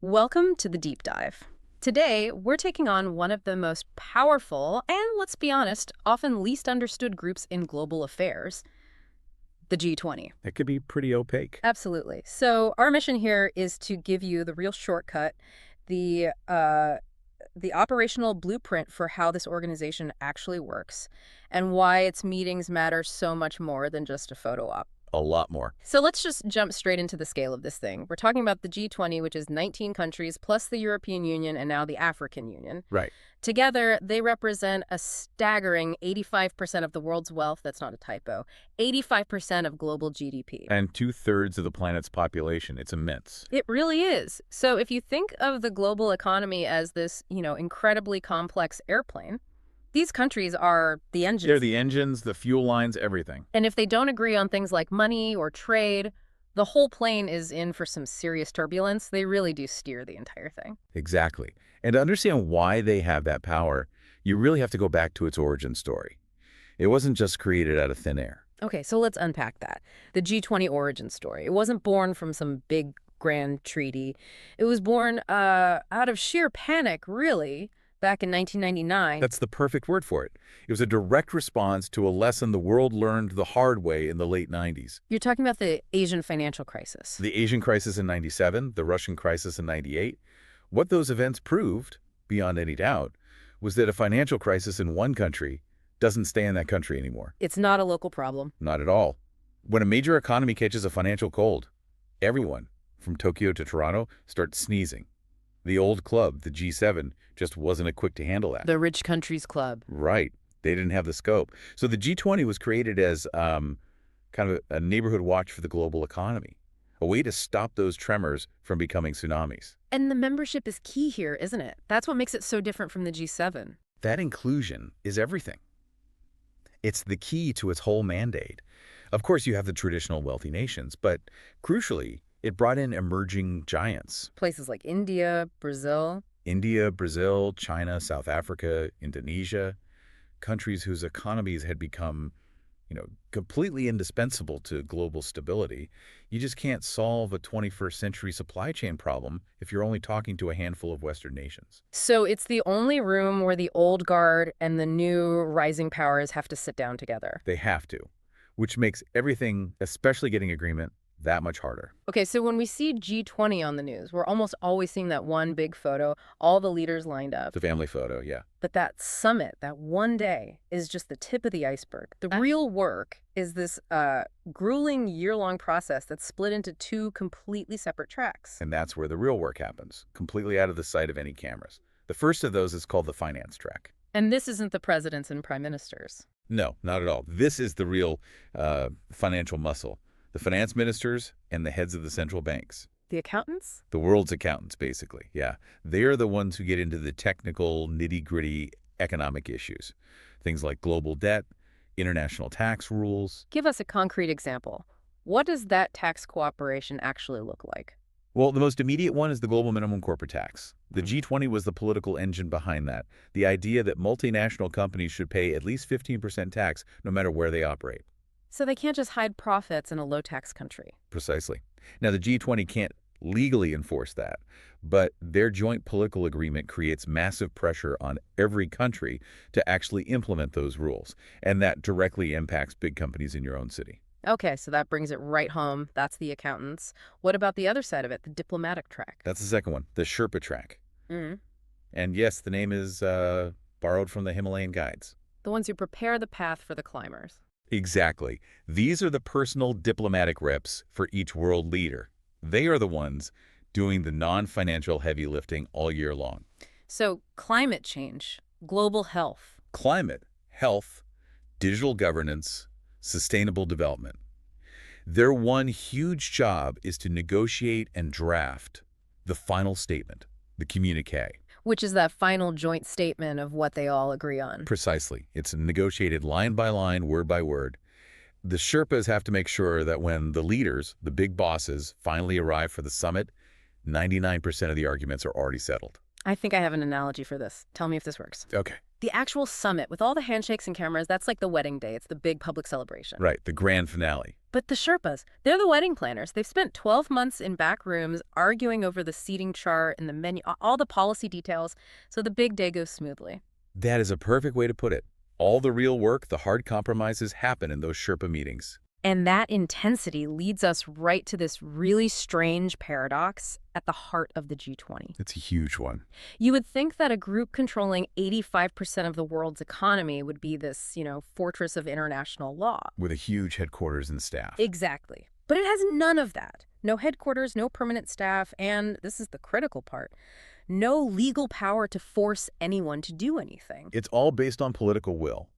Welcome to the Deep Dive. Today, we're taking on one of the most powerful and, let's be honest, often least understood groups in global affairs, the G20. It could be pretty opaque. Absolutely. So our mission here is to give you the real shortcut, the uh, the operational blueprint for how this organization actually works, and why its meetings matter so much more than just a photo op. A lot more. So let's just jump straight into the scale of this thing. We're talking about the G20, which is 19 countries, plus the European Union and now the African Union. Right. Together, they represent a staggering 85% of the world's wealth. That's not a typo. 85% of global GDP. And 2/3 of the planet's population. It's immense. It really is. So if you think of the global economy as this, incredibly complex airplane, these countries are the engines. They're the engines, the fuel lines, everything. And if they don't agree on things like money or trade, the whole plane is in for some serious turbulence. They really do steer the entire thing. Exactly. And to understand why they have that power, you really have to go back to its origin story. It wasn't just created out of thin air. Okay, so let's unpack that. The G20 origin story. It wasn't born from some big, grand treaty. It was born out of sheer panic, really, back in 1999. That's the perfect word for it. It was a direct response to a lesson the world learned the hard way in the late 90s. You're talking about the Asian financial crisis. The Asian crisis in 97, the Russian crisis in 98. What those events proved, beyond any doubt, was that a financial crisis in one country doesn't stay in that country anymore. It's not a local problem. Not at all. When a major economy catches a financial cold, everyone, from Tokyo to Toronto, starts sneezing. The old club, the G7, just wasn't equipped to handle that. The rich countries club. Right. They didn't have the scope. So the G20 was created as kind of a neighborhood watch for the global economy, a way to stop those tremors from becoming tsunamis. And the membership is key here, isn't it? That's what makes it so different from the G7. That inclusion is everything. It's the key to its whole mandate. Of course, you have the traditional wealthy nations, but crucially, it brought in emerging giants. Places like India, Brazil. India, Brazil, China, South Africa, Indonesia, countries whose economies had become, completely indispensable to global stability. You just can't solve a 21st century supply chain problem if you're only talking to a handful of Western nations. So it's the only room where the old guard and the new rising powers have to sit down together. They have to, which makes everything, especially getting agreement, that much harder. Okay, so when we see G20 on the news, we're almost always seeing that one big photo, all the leaders lined up. The family photo, yeah. But that summit, that one day, is just the tip of the iceberg. The real work is this grueling year-long process that's split into two completely separate tracks. And that's where the real work happens, completely out of the sight of any cameras. The first of those is called the finance track. And this isn't the presidents and prime ministers. No, not at all. This is the real financial muscle. The finance ministers and the heads of the central banks. The accountants? The world's accountants, basically, yeah. They're the ones who get into the technical, nitty-gritty economic issues. Things like global debt, international tax rules. Give us a concrete example. What does that tax cooperation actually look like? Well, the most immediate one is the global minimum corporate tax. The G20 was the political engine behind that. The idea that multinational companies should pay at least 15% tax no matter where they operate. So they can't just hide profits in a low-tax country. Precisely. Now, the G20 can't legally enforce that, but their joint political agreement creates massive pressure on every country to actually implement those rules, and that directly impacts big companies in your own city. Okay, so that brings it right home. That's the accountants. What about the other side of it, the diplomatic track? That's the second one, the Sherpa track. Mm-hmm. And yes, the name is borrowed from the Himalayan guides. The ones who prepare the path for the climbers. Exactly. These are the personal diplomatic reps for each world leader. They are the ones doing the non-financial heavy lifting all year long. So climate change, global health. Climate, health, digital governance, sustainable development. Their one huge job is to negotiate and draft the final statement, the communiqué. Which is that final joint statement of what they all agree on. Precisely. It's negotiated line by line, word by word. The Sherpas have to make sure that when the leaders, the big bosses, finally arrive for the summit, 99% of the arguments are already settled. I think I have an analogy for this. Tell me if this works. Okay. The actual summit with all the handshakes and cameras, that's like the wedding day. It's the big public celebration. Right, the grand finale. But the Sherpas, they're the wedding planners. They've spent 12 months in back rooms arguing over the seating chart and the menu, all the policy details, so the big day goes smoothly. That is a perfect way to put it. All the real work, the hard compromises happen in those Sherpa meetings. And that intensity leads us right to this really strange paradox at the heart of the G20. It's a huge one. You would think that a group controlling 85% of the world's economy would be this, fortress of international law. With a huge headquarters and staff. Exactly. But it has none of that. No headquarters, no permanent staff, and this is the critical part, no legal power to force anyone to do anything. It's all based on political will.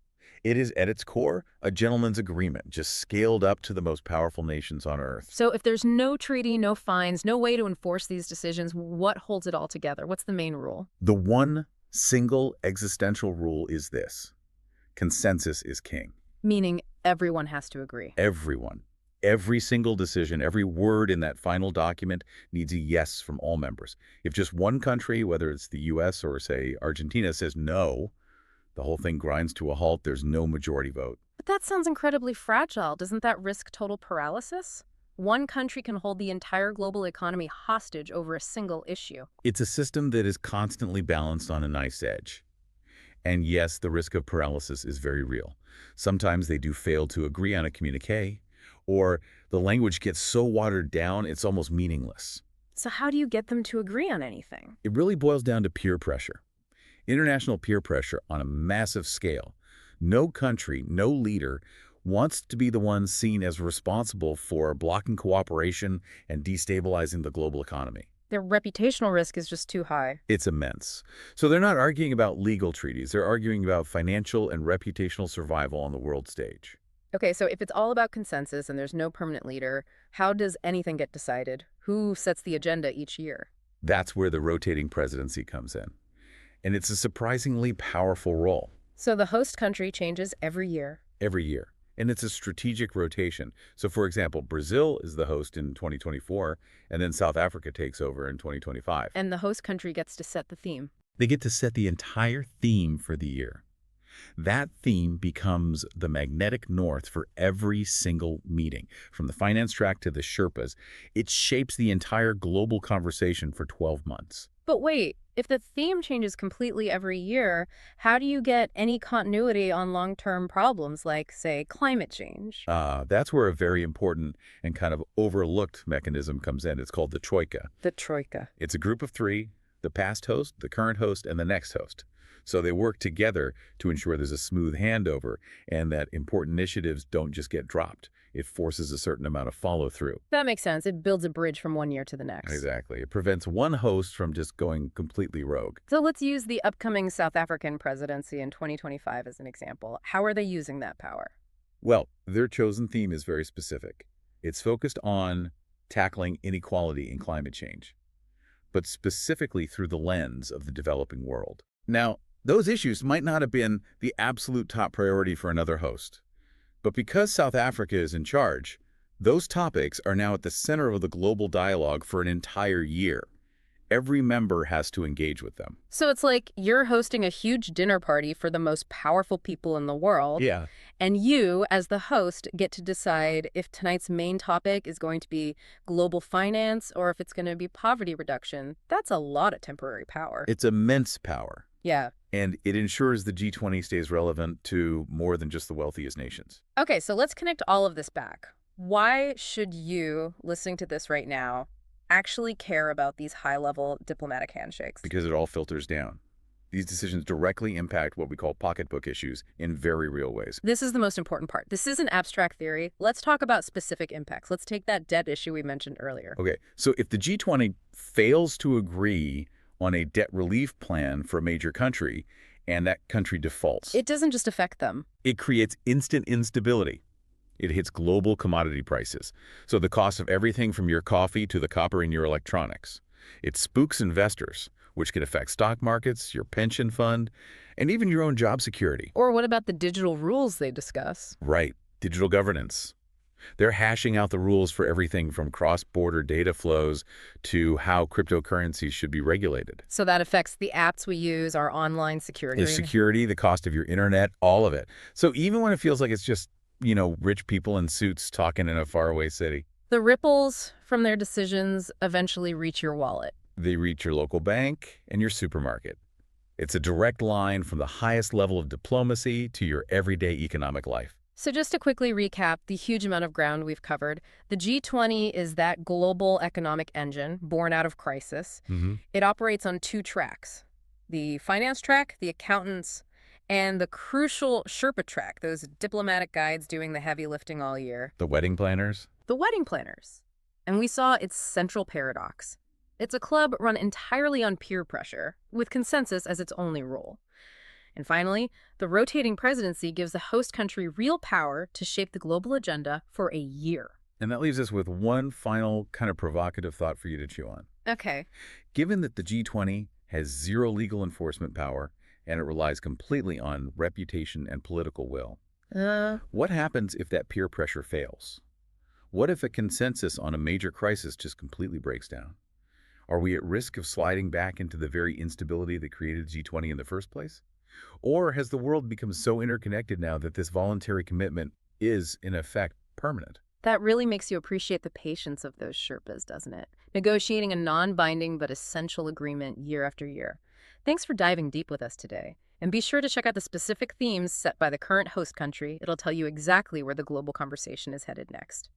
It is, at its core, a gentleman's agreement, just scaled up to the most powerful nations on Earth. So if there's no treaty, no fines, no way to enforce these decisions, what holds it all together? What's the main rule? The one single existential rule is this: consensus is king. Meaning everyone has to agree. Everyone. Every single decision, every word in that final document needs a yes from all members. If just one country, whether it's the US or, say, Argentina, says no, the whole thing grinds to a halt. There's no majority vote. But that sounds incredibly fragile. Doesn't that risk total paralysis? One country can hold the entire global economy hostage over a single issue. It's a system that is constantly balanced on a nice edge. And yes, the risk of paralysis is very real. Sometimes they do fail to agree on a communique, or the language gets so watered down it's almost meaningless. So how do you get them to agree on anything? It really boils down to peer pressure. International peer pressure on a massive scale. No country, no leader wants to be the one seen as responsible for blocking cooperation and destabilizing the global economy. Their reputational risk is just too high. It's immense. So they're not arguing about legal treaties. They're arguing about financial and reputational survival on the world stage. Okay, so if it's all about consensus and there's no permanent leader, how does anything get decided? Who sets the agenda each year? That's where the rotating presidency comes in. And it's a surprisingly powerful role. So the host country changes every year. Every year. And it's a strategic rotation. So, for example, Brazil is the host in 2024, and then South Africa takes over in 2025. And the host country gets to set the theme. They get to set the entire theme for the year. That theme becomes the magnetic north for every single meeting. From the finance track to the Sherpas, it shapes the entire global conversation for 12 months. But wait, if the theme changes completely every year, how do you get any continuity on long-term problems like, say, climate change? That's where a very important and kind of overlooked mechanism comes in. It's called the troika. The troika. It's a group of three: the past host, the current host, and the next host. So they work together to ensure there's a smooth handover and that important initiatives don't just get dropped. It forces a certain amount of follow-through. That makes sense. It builds a bridge from one year to the next. Exactly. It prevents one host from just going completely rogue. So let's use the upcoming South African presidency in 2025 as an example. How are they using that power? Well, their chosen theme is very specific. It's focused on tackling inequality and climate change, but specifically through the lens of the developing world. Now, those issues might not have been the absolute top priority for another host. But because South Africa is in charge, those topics are now at the center of the global dialogue for an entire year. Every member has to engage with them. So it's like you're hosting a huge dinner party for the most powerful people in the world. Yeah. And you, as the host, get to decide if tonight's main topic is going to be global finance or if it's going to be poverty reduction. That's a lot of temporary power. It's immense power. Yeah. And it ensures the G20 stays relevant to more than just the wealthiest nations. Okay, so let's connect all of this back. Why should you, listening to this right now, actually care about these high-level diplomatic handshakes? Because it all filters down. These decisions directly impact what we call pocketbook issues in very real ways. This is the most important part. This isn't abstract theory. Let's talk about specific impacts. Let's take that debt issue we mentioned earlier. Okay, so if the G20 fails to agree on a debt relief plan for a major country, and that country defaults, it doesn't just affect them. it creates instant instability. It hits global commodity prices. So the cost of everything from your coffee to the copper in your electronics. It spooks investors, which can affect stock markets, your pension fund, and even your own job security. Or what about the digital rules they discuss? Right, digital governance. They're hashing out the rules for everything from cross-border data flows to how cryptocurrencies should be regulated. So that affects the apps we use, our online The security. security, the cost of your internet, all of it. So even when it feels like it's just, rich people in suits talking in a faraway city, The ripples from their decisions eventually reach your wallet. they reach your local bank and your supermarket. It's a direct line from the highest level of diplomacy to your everyday economic life. So just to quickly recap the huge amount of ground we've covered, the G20 is that global economic engine born out of crisis. Hmm. It operates on two tracks: the finance track, the accountants, and the crucial Sherpa track, those diplomatic guides doing the heavy lifting all year, The wedding planners, the wedding planners. And we saw its central paradox. It's a club run entirely on peer pressure, with consensus as its only rule. And finally, the rotating presidency gives the host country real power to shape the global agenda for a year. and that leaves us with one final kind of provocative thought for you to chew on. Okay. Given that the G20 has zero legal enforcement power and it relies completely on reputation and political will, what happens if that peer pressure fails? What if a consensus on a major crisis just completely breaks down? Are we at risk of sliding back into the very instability that created G20 in the first place? Or has the world become so interconnected now that this voluntary commitment is, in effect, permanent? That really makes you appreciate the patience of those Sherpas, doesn't it? Negotiating a non-binding but essential agreement year after year. Thanks for diving deep with us today. And be sure to check out the specific themes set by the current host country. It'll tell you exactly where the global conversation is headed next.